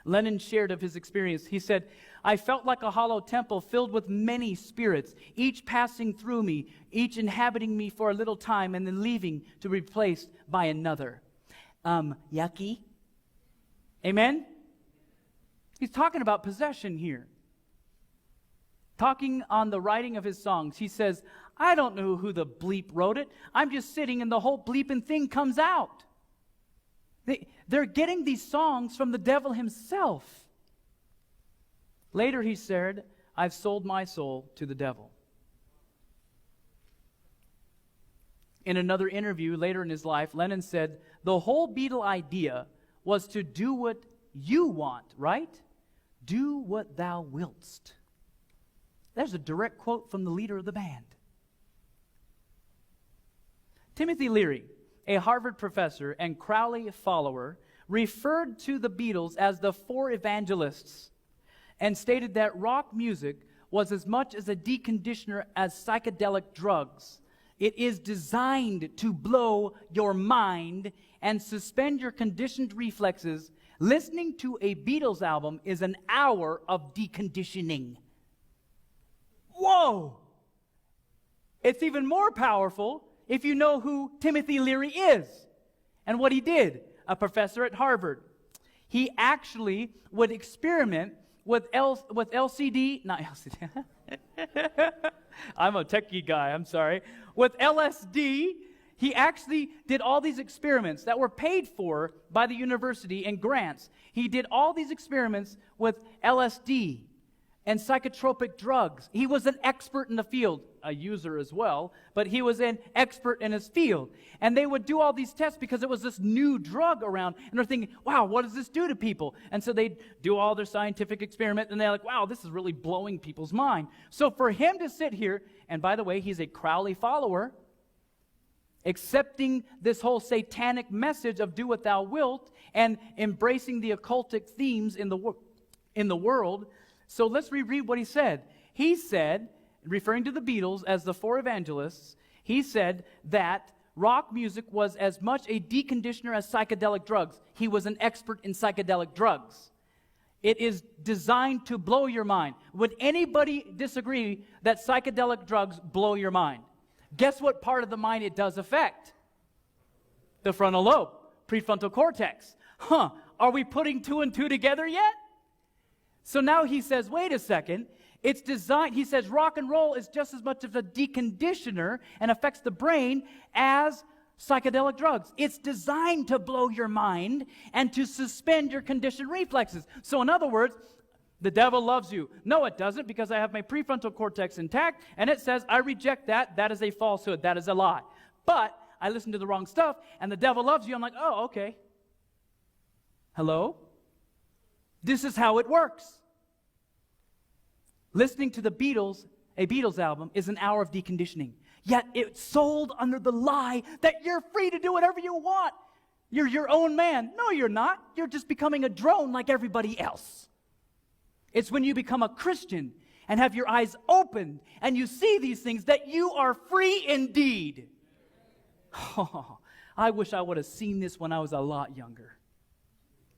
Lennon shared of his experience. He said, "I felt like a hollow temple filled with many spirits, each passing through me, each inhabiting me for a little time and then leaving to be replaced by another." Yucky. Amen? He's talking about possession here. Talking on the writing of his songs, he says, "I don't know who the bleep wrote it. I'm just sitting and the whole bleeping thing comes out." They're getting these songs from the devil himself. Later he said, "I've sold my soul to the devil." In another interview later in his life, Lennon said, "The whole Beatle idea was to do what you want, right? Do what thou wiltst." There's a direct quote from the leader of the band. Timothy Leary, a Harvard professor and Crowley follower, referred to the Beatles as the four evangelists and stated that rock music was as much as a deconditioner as psychedelic drugs. It is designed to blow your mind and suspend your conditioned reflexes. Listening to a Beatles album is an hour of deconditioning. Whoa! It's even more powerful if you know who Timothy Leary is and what he did, a professor at Harvard. He actually would experiment with LCD, not LCD. I'm a techie guy, I'm sorry. With LSD, he actually did all these experiments that were paid for by the university in grants. He did all these experiments with LSD and psychotropic drugs. He was an expert in the field, a user as well, but he was an expert in his field. And they would do all these tests because it was this new drug around, and they're thinking, wow, what does this do to people? And so they'd do all their scientific experiments, and they're like, wow, this is really blowing people's mind. So for him to sit here, and by the way, he's a Crowley follower, accepting this whole satanic message of do what thou wilt, and embracing the occultic themes in the world. So let's reread what he said. He said, referring to the Beatles as the four evangelists, he said that rock music was as much a deconditioner as psychedelic drugs. He was an expert in psychedelic drugs. It is designed to blow your mind. Would anybody disagree that psychedelic drugs blow your mind? Guess what part of the mind it does affect? The frontal lobe, prefrontal cortex. Are we putting two and two together yet? So now he says, wait a second, it's designed, he says rock and roll is just as much of a deconditioner and affects the brain as psychedelic drugs. It's designed to blow your mind and to suspend your conditioned reflexes. So in other words, the devil loves you. No, it doesn't, because I have my prefrontal cortex intact, and it says, I reject that. That is a falsehood. That is a lie. But I listened to the wrong stuff, and the devil loves you. I'm like, oh, okay. Hello? This is how it works. Listening to the Beatles, a Beatles album, is an hour of deconditioning. Yet it's sold under the lie that you're free to do whatever you want. You're your own man. No, you're not. You're just becoming a drone like everybody else. It's when you become a Christian and have your eyes opened and you see these things that you are free indeed. Oh, I wish I would have seen this when I was a lot younger.